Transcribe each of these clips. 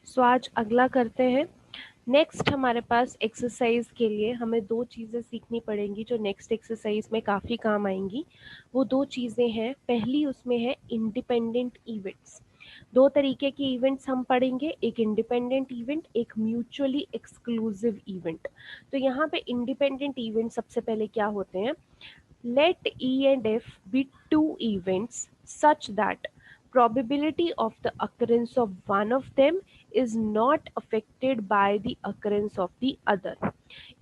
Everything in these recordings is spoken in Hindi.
सो आज अगला करते हैं। नेक्स्ट हमारे पास एक्सरसाइज के लिए हमें दो चीज़ें सीखनी पड़ेंगी जो नेक्स्ट एक्सरसाइज में काफ़ी काम आएंगी। वो दो चीज़ें हैं, पहली उसमें है इंडिपेंडेंट इवेंट्स। दो तरीके के इवेंट्स हम पढ़ेंगे, एक इंडिपेंडेंट इवेंट, एक म्यूचुअली एक्सक्लूसिव इवेंट। तो यहाँ पे इंडिपेंडेंट इवेंट सबसे पहले क्या होते हैं? Let E and F be two events such that probability of the occurrence of one of them is not affected by the occurrence of the other.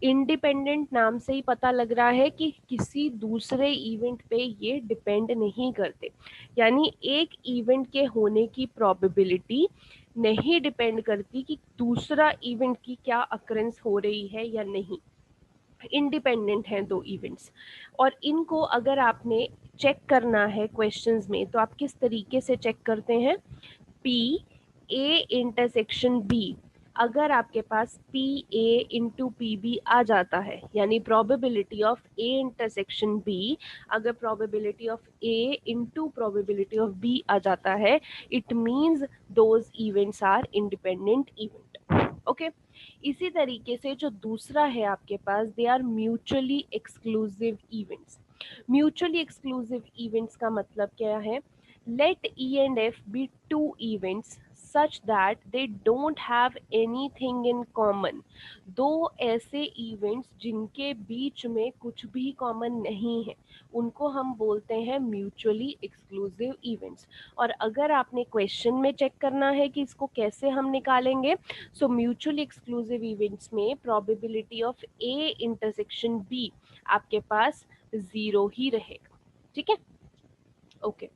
Independent नाम से ही पता लग रहा है कि किसी दूसरे इवेंट पे ये डिपेंड नहीं करते, यानी एक इवेंट के होने की प्रोबेबिलिटी नहीं डिपेंड करती कि दूसरा इवेंट की क्या अकरेंस हो रही है या नहीं। इंडिपेंडेंट हैं दो इवेंट्स, और इनको अगर आपने चेक करना है क्वेश्चंस में तो आप किस तरीके से चेक करते हैं? P A intersection B. अगर आपके पास P A into P B आ जाता है, यानी probability of A intersection B, अगर probability of A into probability of B आ जाता है, it means those events are independent event. Okay, इसी तरीके से जो दूसरा है आपके पास, they are mutually exclusive events. Mutually exclusive events का मतलब क्या है? Let E and F be two events such that they don't have anything in common। दो ऐसे इवेंट्स जिनके बीच में कुछ भी कॉमन नहीं है, उनको हम बोलते हैं म्यूचुअली एक्सक्लूसिव इवेंट्स। और अगर आपने क्वेश्चन में चेक करना है कि इसको कैसे हम निकालेंगे, सो म्यूचुअली एक्सक्लूसिव इवेंट्स में probability of A intersection B आपके पास 0 ही रहेगा। ठीक है, ओके।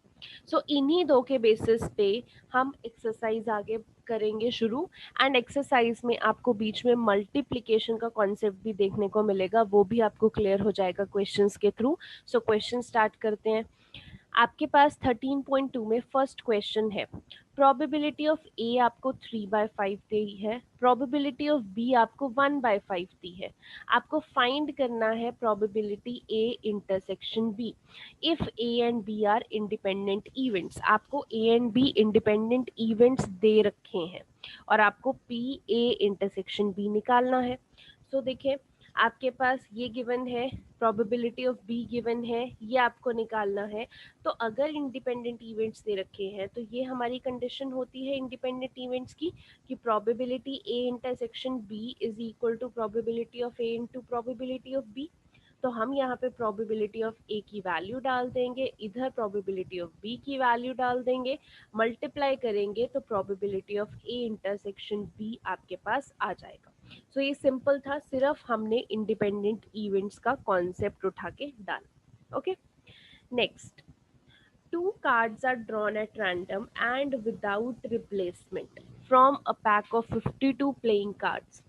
सो इन्हीं दो के बेसिस पे हम एक्सरसाइज आगे करेंगे शुरू। एंड एक्सरसाइज में आपको बीच में मल्टीप्लिकेशन का कॉन्सेप्ट भी देखने को मिलेगा, वो भी आपको क्लियर हो जाएगा क्वेश्चंस के थ्रू। सो क्वेश्चन स्टार्ट करते हैं। आपके पास 13.2 में फर्स्ट क्वेश्चन है, प्रोबेबिलिटी ऑफ ए आपको 3/5 दी है, प्रोबेबिलिटी ऑफ बी आपको 1/5 दी है। आपको फाइंड करना है probability A intersection B if A and B are independent events. आपको A and B independent events दे रखे हैं और आपको पी ए इंटरसेक्शन बी निकालना है। सो देखिए, आपके पास ये गिवन है, प्रोबेबिलिटी ऑफ बी गिवन है, ये आपको निकालना है। तो अगर इंडिपेंडेंट इवेंट्स दे रखे हैं तो ये हमारी कंडीशन होती है इंडिपेंडेंट इवेंट्स की, कि probability A intersection B is equal to probability of A into probability of B. तो हम यहाँ पे प्रोबेबिलिटी ऑफ ए की वैल्यू डाल देंगे, इधर प्रोबेबिलिटी ऑफ बी की वैल्यू डाल देंगे, मल्टीप्लाई करेंगे तो probability of A intersection B आपके पास आ जाएगा। सो ये सिंपल था, सिर्फ हमने इंडिपेंडेंट इवेंट्स का कॉन्सेप्ट उठा के डाला। Okay, next, two cards are drawn at random and without replacement from a pack of 52 playing cards.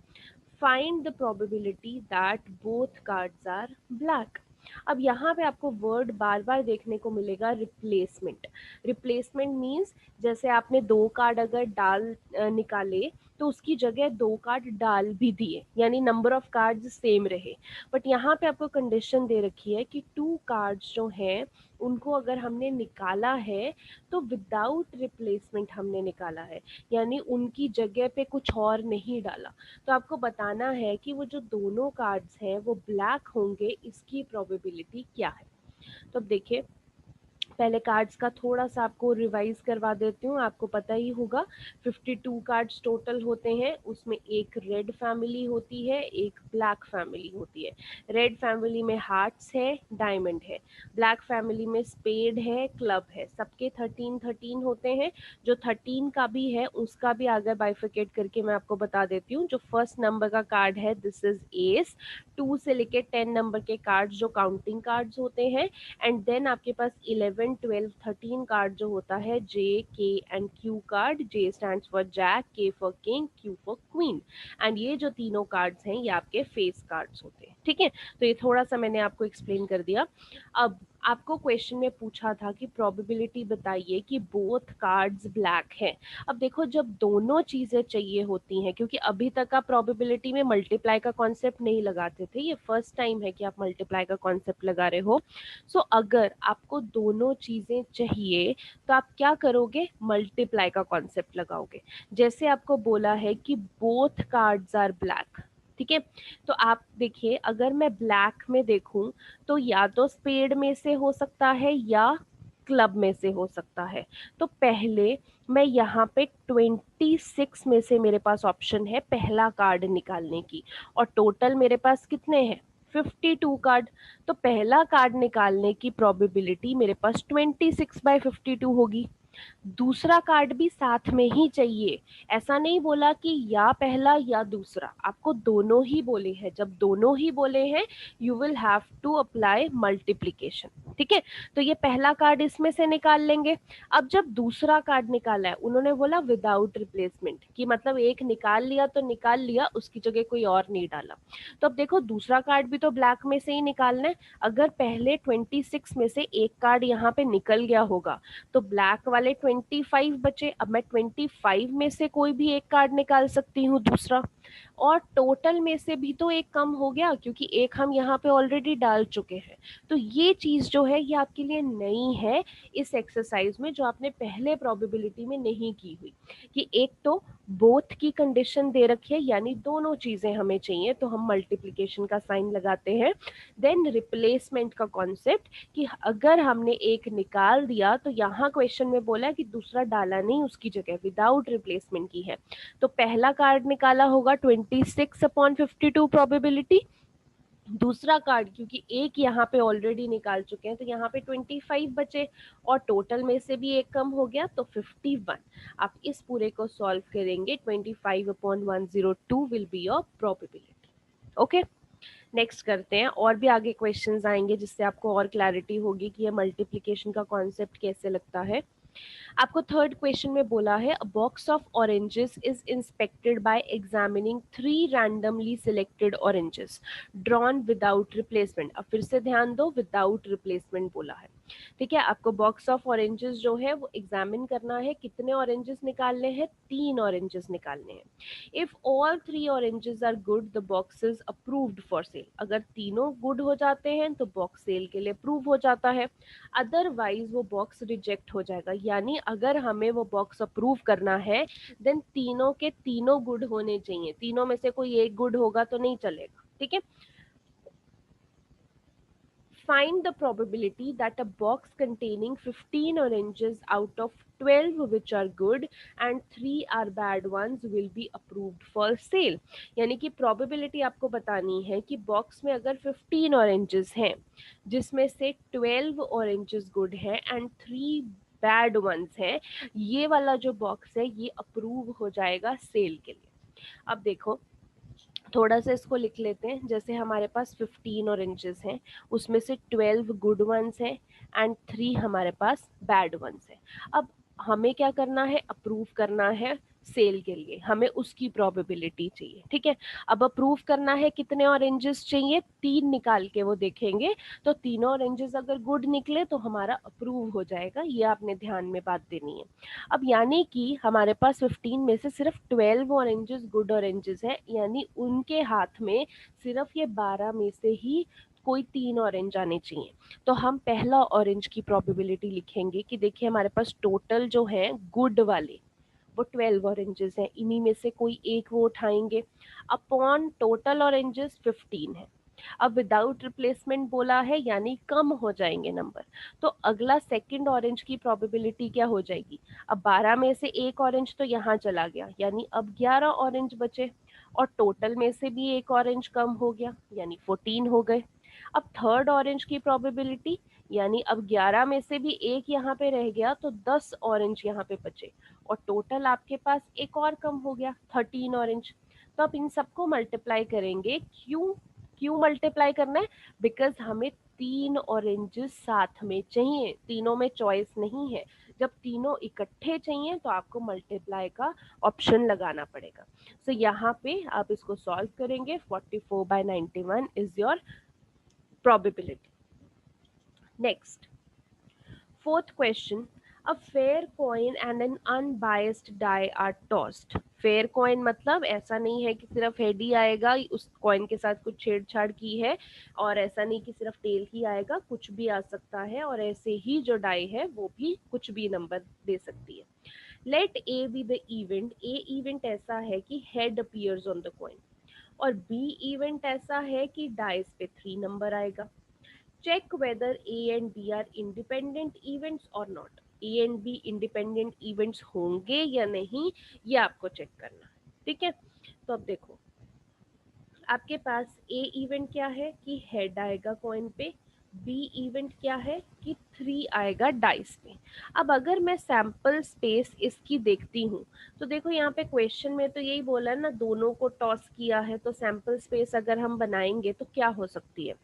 Find the probability that both cards are black। अब यहाँ पे आपको वर्ड बार बार देखने को मिलेगा, रिप्लेसमेंट। रिप्लेसमेंट मीन्स जैसे आपने दो कार्ड अगर निकाले तो उसकी जगह दो कार्ड डाल भी दिए, यानी नंबर ऑफ कार्ड्स सेम रहे। बट यहाँ पे आपको कंडीशन दे रखी है कि टू कार्ड्स जो हैं उनको अगर हमने निकाला है तो विदाउट रिप्लेसमेंट हमने निकाला है, यानी उनकी जगह पे कुछ और नहीं डाला। तो आपको बताना है कि वो जो दोनों कार्ड्स हैं वो ब्लैक होंगे, इसकी प्रोबेबिलिटी क्या है। तो अब देखिए, पहले कार्ड्स का थोड़ा सा आपको रिवाइज करवा देती हूँ। आपको पता ही होगा 52 कार्ड्स टोटल होते हैं, उसमें एक रेड फैमिली होती है, एक ब्लैक फैमिली होती है। रेड फैमिली में हार्ट्स है, डायमंड है, ब्लैक फैमिली में स्पेड है, क्लब है। सबके 13 होते हैं। जो 13 का भी है उसका भी आगे बाइफिकेट करके मैं आपको बता देती हूँ। जो फर्स्ट नंबर का कार्ड है दिस इज एस, 2 से लेके 10 नंबर के कार्ड्स जो काउंटिंग कार्ड्स होते हैं, एंड देन आपके पास 11, 12, 13 कार्ड जो होता है J, K and Q card. J stands for jack, K for king, Q for queen. And ये जो तीनों कार्ड्स हैं ये आपके फेस कार्ड्स होते हैं। ठीक है, तो ये थोड़ा सा मैंने आपको एक्सप्लेन कर दिया। अब आपको क्वेश्चन में पूछा था कि प्रोबेबिलिटी बताइए कि बोथ कार्ड्स ब्लैक हैं। अब देखो जब दोनों चीजें चाहिए होती हैं, क्योंकि अभी तक आप प्रोबेबिलिटी में मल्टीप्लाई का कॉन्सेप्ट नहीं लगाते थे, ये फर्स्ट टाइम है कि आप मल्टीप्लाई का कॉन्सेप्ट लगा रहे हो। सो अगर आपको दोनों चीजें चाहिए तो आप क्या करोगे, मल्टीप्लाई का कॉन्सेप्ट लगाओगे। जैसे आपको बोला है कि बोथ कार्ड्स आर ब्लैक, ठीक है। तो आप देखिए, अगर मैं ब्लैक में देखूं तो या तो स्पेड में से हो सकता है या क्लब में से हो सकता है। तो पहले मैं यहाँ पे 26 में से मेरे पास ऑप्शन है पहला कार्ड निकालने की, और टोटल मेरे पास कितने हैं, 52 कार्ड। तो पहला कार्ड निकालने की प्रोबेबिलिटी मेरे पास 26/52 होगी। दूसरा कार्ड भी साथ में ही चाहिए, ऐसा नहीं बोला कि या पहला या दूसरा, आपको दोनों ही बोले हैं। जब दोनों ही बोले हैं you will have to apply multiplication, ठीक है। तो ये पहला कार्ड इसमें से निकाल लेंगे। अब जब दूसरा कार्ड निकाला है, उन्होंने बोला विदाउट रिप्लेसमेंट, कि मतलब एक निकाल लिया तो निकाल लिया, उसकी जगह कोई और नहीं डाला। तो अब देखो दूसरा कार्ड भी तो ब्लैक में से ही निकालना है। अगर पहले 26 में से एक कार्ड यहाँ पे निकल गया होगा तो ब्लैक वाले 25 बचे। अब मैं 25 में से कोई भी एक कार्ड निकाल सकती हूँ दूसरा, और टोटल में से भी तो एक कम हो गया, क्योंकि एक हम यहाँ पे ऑलरेडी डाल चुके हैं। तो ये चीज जो है ये आपके लिए नई है इस एक्सरसाइज में, जो आपने पहले प्रोबेबिलिटी में नहीं की हुई। कि एक तो बोथ की कंडीशन दे रखी है, यानी दोनों चीजें हमें चाहिए, तो हम मल्टीप्लीकेशन का साइन लगाते हैं। देन रिप्लेसमेंट का कॉन्सेप्ट, कि अगर हमने एक निकाल दिया तो यहाँ क्वेश्चन में बोला कि दूसरा डाला नहीं, उसकी जगह विदाउट रिप्लेसमेंट की है। तो पहला कार्ड निकाला होगा 26/52 प्रोबेबिलिटी। दूसरा कार्ड क्योंकि एक यहाँ पे ऑलरेडी निकाल चुके हैं तो यहाँ पे 25 बचे, और टोटल में से भी एक कम हो गया तो 51। आप इस पूरे को सॉल्व करेंगे, 25/102 will be your probability. Okay, next करते हैं। और भी आगे क्वेश्चंस आएंगे जिससे आपको और क्लैरिटी होगी कि ये मल्टीप्लिकेशन का कॉन्सेप्ट कैसे लगता है। आपको थर्ड क्वेश्चन में बोला है अ box of oranges is inspected bye examining 3 randomly selected oranges drawn without replacement. अब फिर से ध्यान दो, विदाउट रिप्लेसमेंट बोला है, ठीक है। आपको बॉक्स ऑफ ऑरेंजेस जो है वो एग्जामिन करना है, कितने ऑरेंजेस निकालने हैं, 3 ऑरेंजेस निकालने हैं। If all 3 oranges are good the box is approved for sale. अगर तीनों गुड हो जाते हैं तो बॉक्स सेल के लिए अप्रूव हो जाता है, अदरवाइज वो बॉक्स रिजेक्ट हो जाएगा। यानी अगर हमें वो बॉक्स अप्रूव करना है देन तीनों के तीनों गुड होने चाहिए, तीनों में से कोई एक गुड होगा तो नहीं चलेगा, ठीक है। Find the probability that a box containing 15 oranges out of 12 which are good and 3 are bad ones will be approved for sale। यानी कि probability आपको बतानी है कि बॉक्स में अगर 15 oranges हैं जिसमें से 12 oranges good हैं and 3 बैड वंस हैं, ये वाला जो बॉक्स है ये अप्रूव हो जाएगा सेल के लिए। अब देखो थोड़ा सा इसको लिख लेते हैं। जैसे हमारे पास 15 ऑरेंजेस हैं, उसमें से 12 गुड वंस हैं एंड 3 हमारे पास बैड वंस हैं। अब हमें क्या करना है, अप्रूव करना है सेल के लिए, हमें उसकी प्रोबेबिलिटी चाहिए, ठीक है। अब अप्रूव करना है, कितने ऑरेंजेस चाहिए, 3 निकाल के वो देखेंगे। तो तीनों ऑरेंजेस अगर गुड निकले तो हमारा अप्रूव हो जाएगा, ये आपने ध्यान में बात देनी है। अब यानी कि हमारे पास 15 में से सिर्फ 12 ऑरेंजेस गुड ऑरेंजेस हैं, यानी उनके हाथ में सिर्फ ये 12 में से ही कोई 3 ऑरेंज आने चाहिए। तो हम पहला ऑरेंज की प्रोबेबिलिटी लिखेंगे कि देखिए हमारे पास टोटल जो है गुड वाले वो 12 ऑरेंजेस हैं, इन्हीं में से कोई एक वो उठाएंगे, अपॉन टोटल ऑरेंजेस 15 है। अब विदाउट रिप्लेसमेंट बोला है यानी कम हो जाएंगे नंबर। तो अगला सेकंड ऑरेंज की प्रोबेबिलिटी क्या हो जाएगी, अब 12 में से एक ऑरेंज तो यहाँ चला गया, यानी अब 11 ऑरेंज बचे, और टोटल में से भी एक ऑरेंज कम हो गया यानी 14 हो गए। अब थर्ड ऑरेंज की प्रोबेबिलिटी, यानी अब 11 में से भी एक यहाँ पे रह गया तो 10 ऑरेंज यहाँ पे बचे, और टोटल आपके पास एक और कम हो गया 13 ऑरेंज। तो आप इन सबको मल्टीप्लाई करेंगे। क्यों क्यों मल्टीप्लाई करना है, बिकॉज हमें 3 ऑरेंजेस साथ में चाहिए, तीनों में चॉइस नहीं है। जब तीनों इकट्ठे चाहिए तो आपको मल्टीप्लाई का ऑप्शन लगाना पड़ेगा। सो यहाँ पे आप इसको सॉल्व करेंगे, 44/91 is your probability. Next, fourth question, a fair coin and an unbiased die are tossed. Fair coin मतलब ऐसा नहीं है कि सिर्फ हेड ही आएगा, उस कॉइन के साथ कुछ छेड़छाड़ की है, और ऐसा नहीं कि सिर्फ टेल ही आएगा, कुछ भी आ सकता है, और ऐसे ही जो डाई है वो भी कुछ भी नंबर दे सकती है। Let A B the event, A event ऐसा है कि head appears on the coin, और बी इवेंट ऐसा है कि डाइस पे 3 नंबर आएगा। Check whether A and B are independent events और not. A and B independent events होंगे या नहीं, ये आपको चेक करना है, ठीक है। तो अब देखो, आपके पास ए इवेंट क्या है कि हेड आएगा कॉइन पे, बी इवेंट क्या है कि 3 आएगा डाइस पे। अब अगर मैं सैंपल स्पेस इसकी देखती हूँ, तो देखो यहाँ पे क्वेश्चन में तो यही बोला ना, दोनों को टॉस किया है, तो सैंपल स्पेस अगर हम बनाएंगे तो क्या हो सकती है।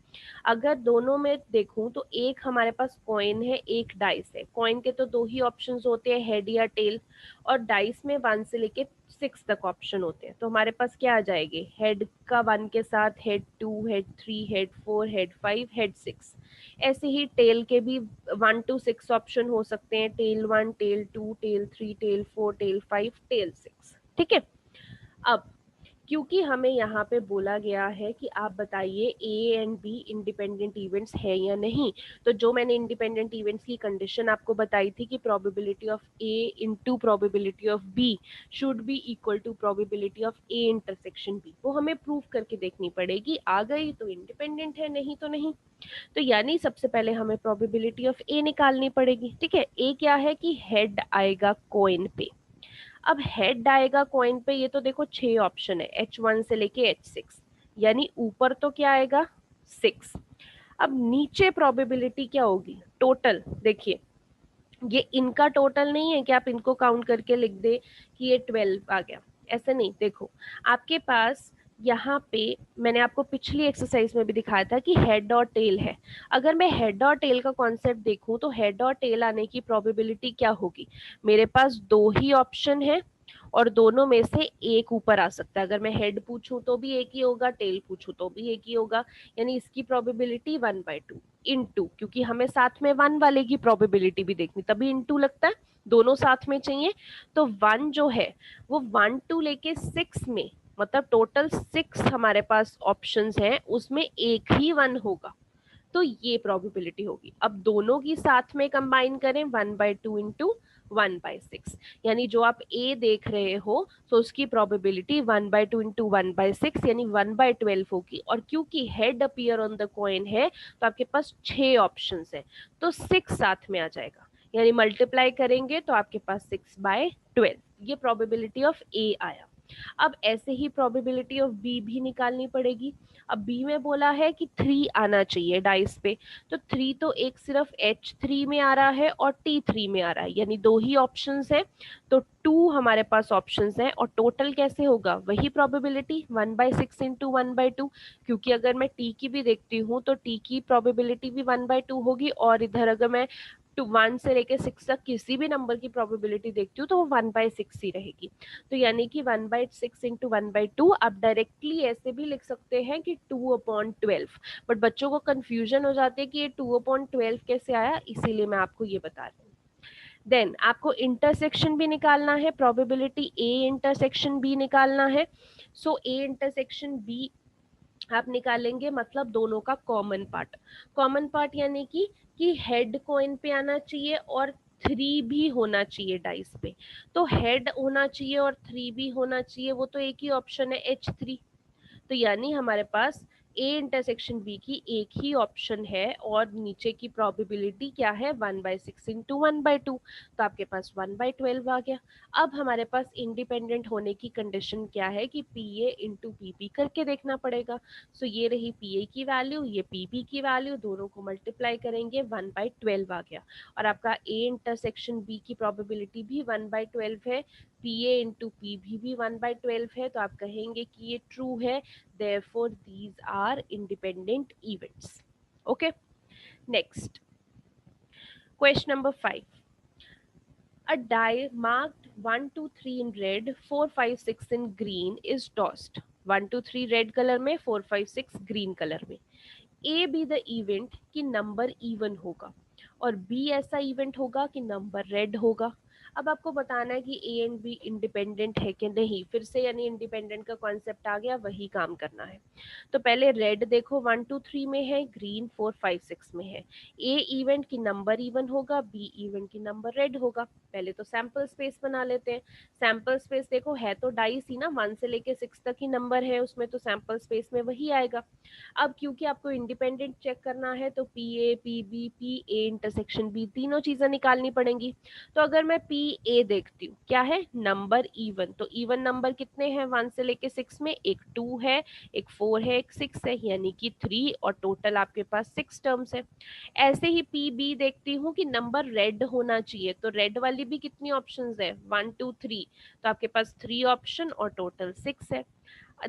अगर दोनों में देखूं तो एक हमारे पास कॉइन है, एक डाइस है। कॉइन के तो 2 ही ऑप्शंस होते हैं, हेड या टेल, और डाइस में 1 से लेके 6 तक ऑप्शन होते हैं। तो हमारे पास क्या आ जाएंगे, हेड का 1 के साथ head 2, head 3, head 4, head 5, head 6। ऐसे ही टेल के भी 1 to 6 ऑप्शन हो सकते हैं, tail 1, tail 2, tail 3, tail 4, tail 5, tail 6, ठीक है। अब क्योंकि हमें यहाँ पे बोला गया है कि आप बताइए ए एंड बी इंडिपेंडेंट इवेंट्स है या नहीं, तो जो मैंने इंडिपेंडेंट इवेंट्स की कंडीशन आपको बताई थी कि probability of A into probability of B should be equal to probability of A intersection B, वो हमें प्रूव करके देखनी पड़ेगी। आ गई तो इंडिपेंडेंट है, नहीं तो नहीं। तो यानी सबसे पहले हमें प्रोबेबिलिटी ऑफ ए निकालनी पड़ेगी, ठीक है। ए क्या है कि हेड आएगा कॉइन पे। अब हेड आएगा कॉइन पे, ये तो देखो 6 ऑप्शन है, H1 से लेके H6, यानी ऊपर तो क्या आएगा 6। अब नीचे प्रोबेबिलिटी क्या होगी, टोटल देखिए, ये इनका टोटल नहीं है कि आप इनको काउंट करके लिख दे कि ये 12 आ गया, ऐसे नहीं। देखो आपके पास यहाँ पे मैंने आपको पिछली एक्सरसाइज में भी दिखाया था कि हेड और टेल है। अगर मैं हेड और टेल का कॉन्सेप्ट देखूं तो हेड और टेल आने की प्रोबेबिलिटी क्या होगी, मेरे पास 2 ही ऑप्शन है और दोनों में से एक ऊपर आ सकता है। अगर मैं हेड पूछूं तो भी एक ही होगा, टेल पूछूं तो भी एक ही होगा, यानी इसकी प्रोबेबिलिटी 1/2 इनटू, क्योंकि हमें साथ में 1 वाले की प्रोबेबिलिटी भी देखनी, तभी इनटू लगता है, दोनों साथ में चाहिए। तो 1 जो है वो 1 टू लेके 6 में, मतलब टोटल 6 हमारे पास ऑप्शंस हैं, उसमें एक ही 1 होगा, तो ये प्रोबेबिलिटी होगी। अब दोनों की साथ में कंबाइन करें, 1/2 इंटू 1/6, यानी जो आप ए देख रहे हो तो उसकी प्रोबेबिलिटी 1/2 इंटू 1/6 यानी 1/12 होगी। और क्योंकि head appear on the coin है तो आपके पास 6 ऑप्शन है, तो 6 साथ में आ जाएगा, यानी मल्टीप्लाई करेंगे तो आपके पास 6/12, ये प्रोबेबिलिटी ऑफ ए आया। अब ऐसे ही प्रोबेबिलिटी ऑफ बी भी निकालनी पड़ेगी। अब बी में बोला है कि 3 आना चाहिए डाइस पे, तो 3 तो एक सिर्फ H3 में आ रहा है और T3 में आ रहा है, यानी 2 ही ऑप्शंस है, तो 2 हमारे पास ऑप्शंस है। और टोटल कैसे होगा, वही प्रोबेबिलिटी 1/6 इंटू 1/2, क्योंकि अगर मैं टी की भी देखती हूँ तो टी की प्रोबेबिलिटी भी 1/2 होगी, और इधर अगर मैं 1 से लेके 6 तक किसी भी नंबर की प्रोबेबिलिटी देखती हूँ तो वो 1/6 ही रहेगी। तो यानी कि 1/6 इंटू 1/2 आप डायरेक्टली ऐसे भी लिख सकते हैं कि 2/12, बट बच्चों को कंफ्यूजन हो जाती है कि ये 2/12 कैसे आया, इसीलिए मैं आपको ये बता रही हूँ। देन आपको इंटरसेक्शन भी निकालना है, प्रोबेबिलिटी ए इंटरसेक्शन बी निकालना है। सो ए इंटरसेक्शन बी आप निकालेंगे, मतलब दोनों का कॉमन पार्ट। कॉमन पार्ट यानी कि हेड कॉइन पे आना चाहिए और 3 भी होना चाहिए डाइस पे, तो हेड होना चाहिए और 3 भी होना चाहिए, वो तो एक ही ऑप्शन है H3। तो यानी हमारे पास ए इंटरसेक्शन बी की एक ही ऑप्शन है, और नीचे की प्रोबेबिलिटी क्या है 1/6 इंटू 1/2, तो आपके पास 1/12 आ गया। अब हमारे पास इंडिपेंडेंट होने की कंडीशन क्या है कि P A into P B करके देखना पड़ेगा। सो ये रही पी ए की वैल्यू, ये पी बी की वैल्यू, दोनों को मल्टीप्लाई करेंगे 1/12 आ गया। और आपका ए इंटरसेक्शन बी की प्रोबेबिलिटी भी 1/12 है, पी ए इंटू पी भी 1/12 है, तो आप कहेंगे कि ये ट्रू है, therefore these are independent events. Okay, next question number 5, a die marked 1 2 3 in red, 4 5 6 in green is tossed। 1 2 3 red colour में, 4 5 6 ग्रीन कलर में। ए बी द इवेंट कि नंबर इवन होगा और बी ऐसा इवेंट होगा कि नंबर रेड होगा। अब आपको बताना है कि ए एंड बी इंडिपेंडेंट है कि नहीं, फिर से यानी इंडिपेंडेंट का कॉन्सेप्ट आ गया, वही काम करना है। तो पहले रेड देखो 1 2 3 में है, ग्रीन 4 5 6 में है। ए इवेंट की नंबर इवन होगा, बी इवेंट की नंबर रेड होगा। पहले तो सैंपल स्पेस बना लेते हैं। सैंपल स्पेस देखो है तो डाइस ही ना, 1 से लेके 6 तक ही नंबर है उसमें, तो सैंपल स्पेस में वही आएगा। अब क्योंकि आपको इंडिपेंडेंट चेक करना है तो P A P B P A intersection B तीनों चीजें निकालनी पड़ेंगी। तो अगर मैं पी ए देखती हूँ क्या है, नंबर इवन, तो इवन नंबर कितने हैं 1 से लेके 6 में, एक 2 है, एक 4 है, एक 6 है, यानी कि 3, और टोटल आपके पास 6 टर्म्स है। ऐसे ही पी बी देखती हूँ कि नंबर रेड होना चाहिए, तो रेड वाली भी कितनी ऑप्शंस है 1 2 3, तो आपके पास 3 ऑप्शन और टोटल 6 है।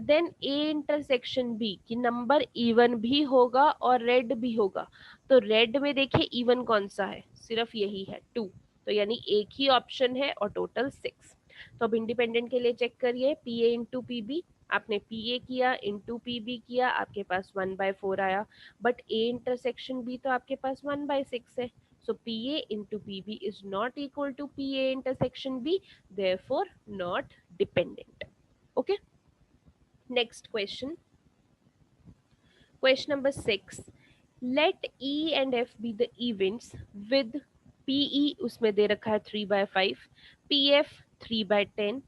देन ए इंटरसेक्शन बी कि नंबर इवन भी होगा और रेड भी होगा, तो रेड में देखिए इवन कौन सा है, सिर्फ यही है 2, तो यानी एक ही ऑप्शन है और टोटल 6। तो अब इंडिपेंडेंट के लिए चेक करिए, P A into P B, आपने पी ए किया इंटू पी बी किया, आपके पास 1/4 आया, बट ए इंटरसेक्शन बी तो आपके पास 1/6 है। So PA into PB is not equal to PA intersection B, therefore not dependent. Okay. Next question. Question number 6. Let E and F be the events with PE उसमें दे रखा है 3/5, PF 3/10,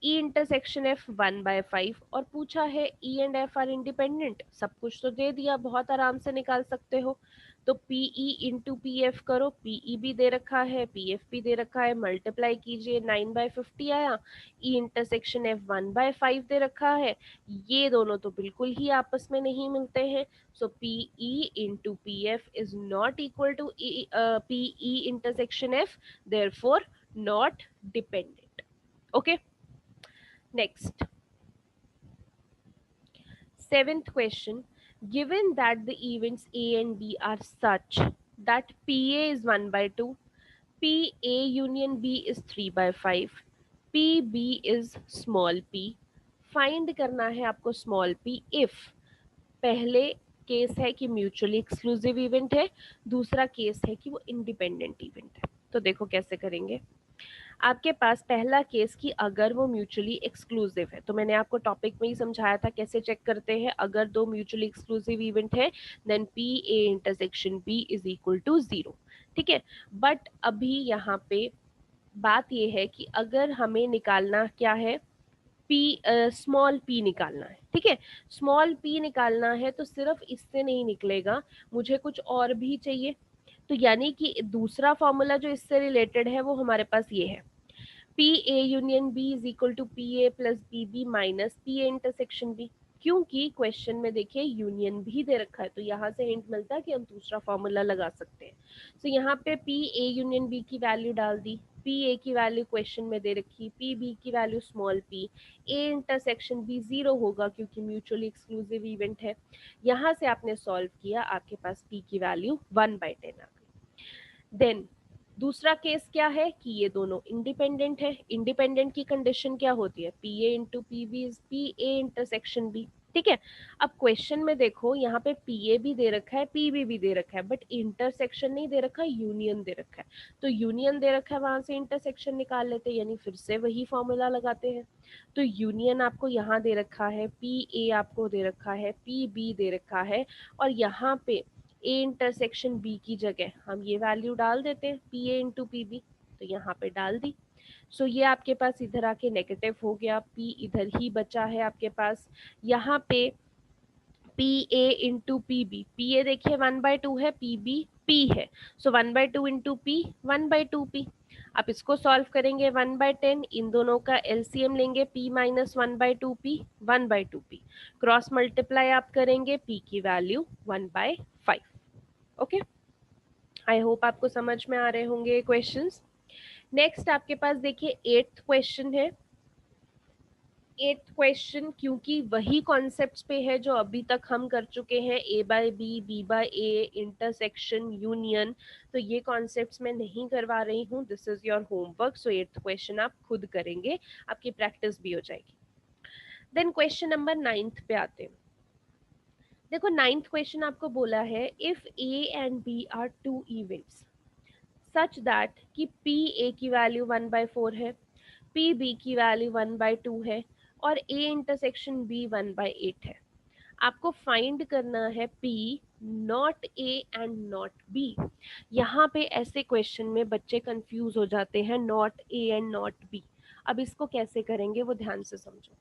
E intersection F 1/5, और पूछा है E and F are independent। सब कुछ तो दे दिया, बहुत आराम से निकाल सकते हो। तो PE इंटू PF करो, PE भी दे रखा है, PF भी दे रखा है, मल्टीप्लाई कीजिए 9/50 आया। E इंटरसेक्शन F 1/5 दे रखा है, ये दोनों तो बिल्कुल ही आपस में नहीं मिलते हैं। So PE into PF is not equal to PE intersection F, therefore not dependent. Okay. Next, seventh question. Given that the events A and B are such that PA is 1/2, PA union B is 3/5, PB is small p, find करना है आपको small p if पहले केस है कि म्यूचुअली एक्सक्लूसिव इवेंट है, दूसरा केस है कि वो इंडिपेंडेंट इवेंट है। तो देखो कैसे करेंगे। आपके पास पहला केस कि अगर वो म्यूचुअली एक्सक्लूसिव है, तो मैंने आपको टॉपिक में ही समझाया था कैसे चेक करते हैं। अगर दो म्यूचुअली एक्सक्लूसिव इवेंट है then P A intersection B is equal to 0। ठीक है, बट अभी यहाँ पे बात ये है कि अगर हमें निकालना क्या है, पी स्मॉल पी निकालना है। ठीक है, स्मॉल पी निकालना है तो सिर्फ इससे नहीं निकलेगा, मुझे कुछ और भी चाहिए। तो यानी कि दूसरा फॉर्मूला जो इससे रिलेटेड है वो हमारे पास ये है, P A union B is equal to P A plus B B minus P A intersection B. क्योंकि क्वेश्चन में देखिए यूनियन भी दे रखा है, तो यहाँ से हिंट मिलता है कि हम दूसरा फॉर्मूला लगा सकते हैं। तो यहाँ पे पी ए यूनियन बी की वैल्यू डाल दी, पी ए की वैल्यू क्वेश्चन में दे रखी, पी बी की value small P, A intersection B 0 होगा क्योंकि म्यूचुअली एक्सक्लूसिव इवेंट है। यहाँ से आपने सॉल्व किया, आपके पास पी की वैल्यू 1/10 आ गई। देन दूसरा केस क्या है कि ये दोनों इंडिपेंडेंट है। इंडिपेंडेंट की कंडीशन क्या होती है, P A into P B is P A intersection B. ठीक है, अब क्वेश्चन में देखो यहाँ पे पी ए भी दे रखा है, पी बी भी दे रखा है, बट इंटरसेक्शन नहीं दे रखा, यूनियन दे रखा है। तो यूनियन दे रखा है, वहां से इंटरसेक्शन निकाल लेते हैं, यानी फिर से वही फॉर्मूला लगाते हैं। तो यूनियन आपको यहाँ दे रखा है, पी ए आपको दे रखा है, पी बी दे रखा है, और यहाँ पे ए इंटरसेक्शन बी की जगह हम ये वैल्यू डाल देते हैं, P A into P B, तो यहाँ पे डाल दी। सो ये आपके पास इधर आके नेगेटिव हो गया, पी इधर ही बचा है आपके पास। यहाँ पे P A into P B, P A देखिए 1/2 है, पी बी पी है, सो 1/2 इंटू पी 1/2 पी। आप इसको सॉल्व करेंगे 1/10, इन दोनों का एलसीएम लेंगे, p minus 1/2 P 1/2 P, cross multiply आप करेंगे, p की वैल्यू 1/5। ओके, आई होप आपको समझ में आ रहे होंगे क्वेश्चंस। नेक्स्ट आपके पास देखिए 8th क्वेश्चन है। 8th क्वेश्चन क्योंकि वही कॉन्सेप्ट्स पे है जो अभी तक हम कर चुके हैं, ए बाय बी, बी बाय ए, इंटरसेक्शन, यूनियन, तो ये कॉन्सेप्ट्स मैं नहीं करवा रही हूँ, this is your homework. So 8th question आप खुद करेंगे, आपकी प्रैक्टिस भी हो जाएगी। देन क्वेश्चन नंबर 9th पे आते हैं। देखो 9th क्वेश्चन आपको बोला है if A and B are two events such that कि पी ए की वैल्यू 1/4 है, पी बी की वैल्यू 1/2 है और ए इंटरसेक्शन बी 1/8 है। आपको फाइंड करना है P not A and not B. यहाँ पे ऐसे क्वेश्चन में बच्चे कंफ्यूज हो जाते हैं, not A and not B. अब इसको कैसे करेंगे वो ध्यान से समझो।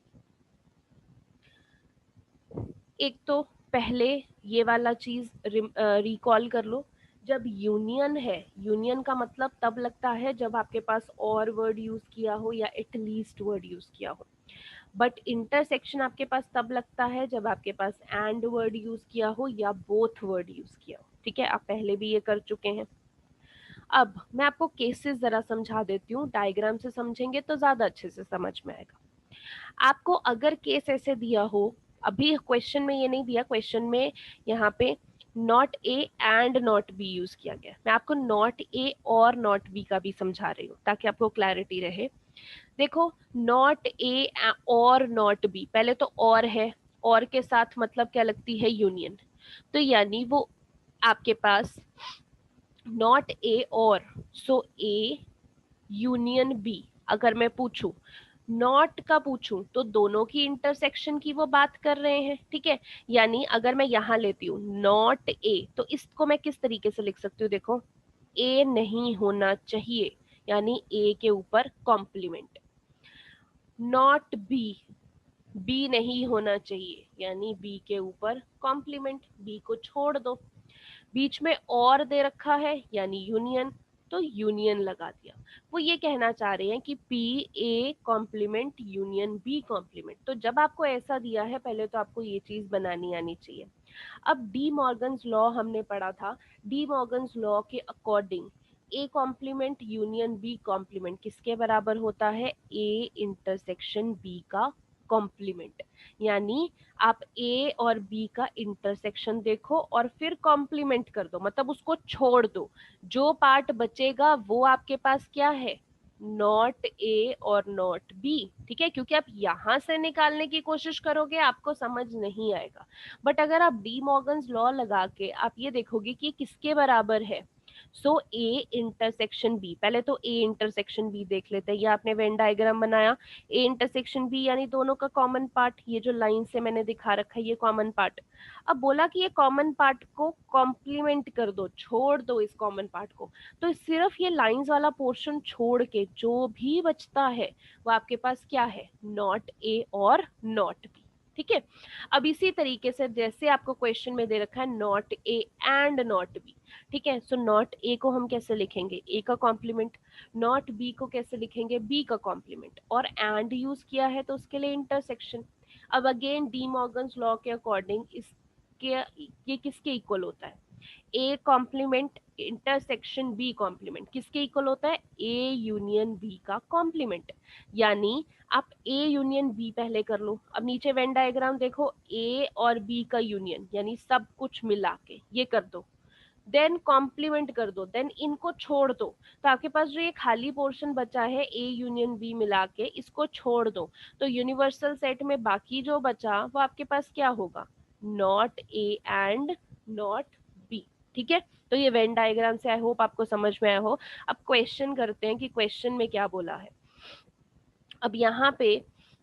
एक तो पहले ये वाला चीज रिकॉल कर लो, जब यूनियन है, यूनियन का मतलब तब लगता है जब आपके पास और वर्ड यूज किया हो या एटलीस्ट वर्ड यूज किया हो, बट इंटरसेक्शन आपके पास तब लगता है जब आपके पास एंड वर्ड यूज किया हो या बोथ वर्ड यूज किया हो। ठीक है, आप पहले भी ये कर चुके हैं। अब मैं आपको केसेस जरा समझा देती हूँ, डायग्राम से समझेंगे तो ज्यादा अच्छे से समझ में आएगा। आपको अगर केस ऐसे दिया हो, अभी क्वेश्चन में ये नहीं दिया, क्वेश्चन में यहाँ पे not A and not B use किया गया। मैं आपको नॉट ए और नॉट बी का भी समझा रही हूँ ताकि आपको क्लैरिटी रहे। देखो नॉट ए और नॉट बी, पहले तो और है, और के साथ मतलब क्या लगती है, यूनियन। तो यानी वो आपके पास नॉट ए और, सो ए यूनियन बी। अगर मैं पूछूं, नॉट का पूछूं तो दोनों की इंटरसेक्शन की वो बात कर रहे हैं। ठीक है, यानी अगर मैं यहां लेती हूँ नॉट ए, तो इसको मैं किस तरीके से लिख सकती हूँ, देखो ए नहीं होना चाहिए, यानी ए के ऊपर कॉम्प्लीमेंट। नॉट बी, बी नहीं होना चाहिए, यानी बी के ऊपर कॉम्प्लीमेंट, बी को छोड़ दो। बीच में और दे रखा है यानी यूनियन, तो यूनियन लगा दिया। वो ये कहना चाह रहे हैं कि P A complement union B complement. तो जब आपको ऐसा दिया है, पहले तो आपको ये चीज बनानी आनी चाहिए। अब डी मॉर्गन्स लॉ हमने पढ़ा था, डी मॉर्गन्स लॉ के according A complement union B complement किसके बराबर होता है, ए इंटरसेक्शन बी का कॉम्प्लीमेंट। यानी आप ए और बी का इंटरसेक्शन देखो और फिर कॉम्प्लीमेंट कर दो, मतलब उसको छोड़ दो, जो पार्ट बचेगा वो आपके पास क्या है, नॉट ए और नॉट बी। ठीक है, क्योंकि आप यहां से निकालने की कोशिश करोगे आपको समझ नहीं आएगा, बट अगर आप डी मॉर्गन्स लॉ लगा के आप ये देखोगे कि किसके बराबर है, सो ए इंटरसेक्शन बी। पहले तो ए इंटरसेक्शन बी देख लेते हैं, ये आपने वेन डायग्राम बनाया, ए इंटरसेक्शन बी यानी दोनों का कॉमन पार्ट, ये जो लाइन से मैंने दिखा रखा है ये कॉमन पार्ट। अब बोला कि ये कॉमन पार्ट को कॉम्प्लीमेंट कर दो, छोड़ दो इस कॉमन पार्ट को, तो सिर्फ ये लाइंस वाला पोर्शन छोड़ के जो भी बचता है वो आपके पास क्या है, नॉट ए और नॉट बी। ठीक है, अब इसी तरीके से जैसे आपको क्वेश्चन में दे रखा है not A and not B. ठीक है, सो नॉट ए को हम कैसे लिखेंगे, ए का कॉम्प्लीमेंट, नॉट बी को कैसे लिखेंगे, बी का कॉम्प्लीमेंट, और एंड यूज किया है तो उसके लिए इंटरसेक्शन। अब अगेन डी मॉर्गन्स लॉ के अकॉर्डिंग इसके ये किसके इक्वल होता है, A complement intersection B complement किसके इक्वल होता है, ए यूनियन बी का कॉम्प्लीमेंट। यानी आप ए यूनियन बी पहले कर लो, अब नीचे वेन डायग्राम देखो, ए और बी का यूनियन यानी सब कुछ मिला के ये कर दो, देन कॉम्प्लीमेंट कर दो, देन इनको छोड़ दो, तो आपके पास जो ये खाली पोर्शन बचा है ए यूनियन बी मिला के इसको छोड़ दो, तो यूनिवर्सल सेट में बाकी जो बचा वो आपके पास क्या होगा, not A and not B. ठीक है, तो ये वेन डायग्राम से आई होप आपको समझ में आया हो। अब क्वेश्चन करते हैं कि क्वेश्चन में क्या बोला है। अब यहाँ पे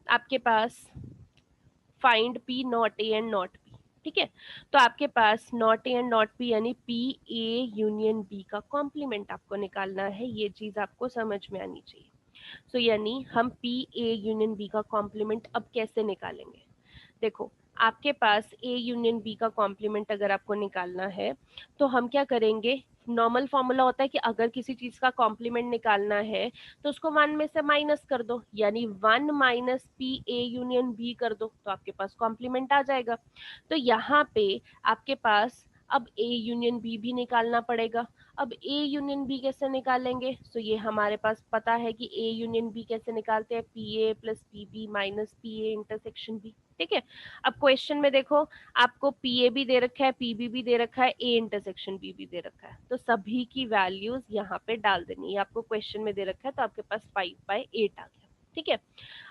आपके पास find P not A and not B. ठीक है, तो आपके पास not A and not B यानी पी ए यूनियन बी का कॉम्प्लीमेंट आपको निकालना है, ये चीज आपको समझ में आनी चाहिए। सो यानी हम पी ए यूनियन बी का कॉम्प्लीमेंट अब कैसे निकालेंगे, देखो आपके पास ए यूनियन बी का कॉम्प्लीमेंट अगर आपको निकालना है तो हम क्या करेंगे, नॉर्मल फॉर्मूला होता है कि अगर किसी चीज का कॉम्प्लीमेंट निकालना है तो उसको वन में से माइनस कर दो, यानी one minus P A union B कर दो तो आपके पास कॉम्प्लीमेंट आ जाएगा। तो यहाँ पे आपके पास अब ए यूनियन बी भी निकालना पड़ेगा। अब ए यूनियन बी कैसे निकालेंगे, तो ये हमारे पास पता है कि ए यूनियन बी कैसे निकालते हैं, P A plus P B minus P A intersection B. ठीक है, अब क्वेश्चन में देखो आपको पी ए भी दे रखा है, पी बी भी दे रखा है, ए इंटरसेक्शन बी भी दे रखा है, तो सभी की वैल्यूज यहाँ पे डाल देनी है। आपको क्वेश्चन में दे रखा है तो आपके पास 5/8 आ गया। ठीक है।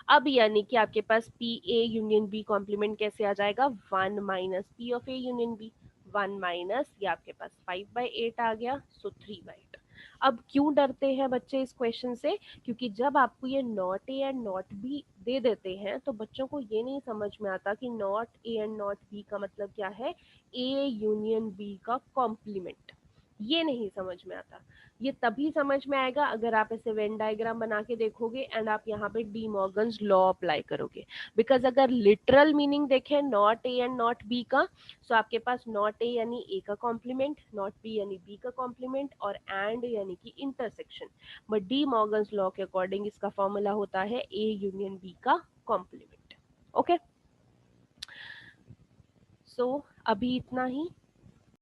अब यानी कि आपके पास P A union B complement कैसे आ जाएगा, 1 - P of A union B, 1 ये आपके पास 5/8 आ गया, सो 3/8। अब क्यों डरते हैं बच्चे इस क्वेश्चन से, क्योंकि जब आपको ये not A and not B दे देते हैं तो बच्चों को ये नहीं समझ में आता कि not A and not B का मतलब क्या है, ए यूनियन बी का कॉम्प्लीमेंट, ये नहीं समझ में आता। ये तभी समझ में आएगा अगर आप ऐसे वेन डायग्राम बना के देखोगे एंड आप यहाँ पे डी मॉर्गन्स लॉ अप्लाई करोगे। बिकॉज अगर लिटरल मीनिंग देखें not A and not B का, सो आपके पास नॉट ए यानी ए का कॉम्प्लीमेंट, नॉट बी यानी बी का कॉम्प्लीमेंट, और एंड यानी कि intersection. But D Morgan's law के अकॉर्डिंग इसका फॉर्मूला होता है ए यूनियन बी का कॉम्प्लीमेंट। ओके, सो अभी इतना ही।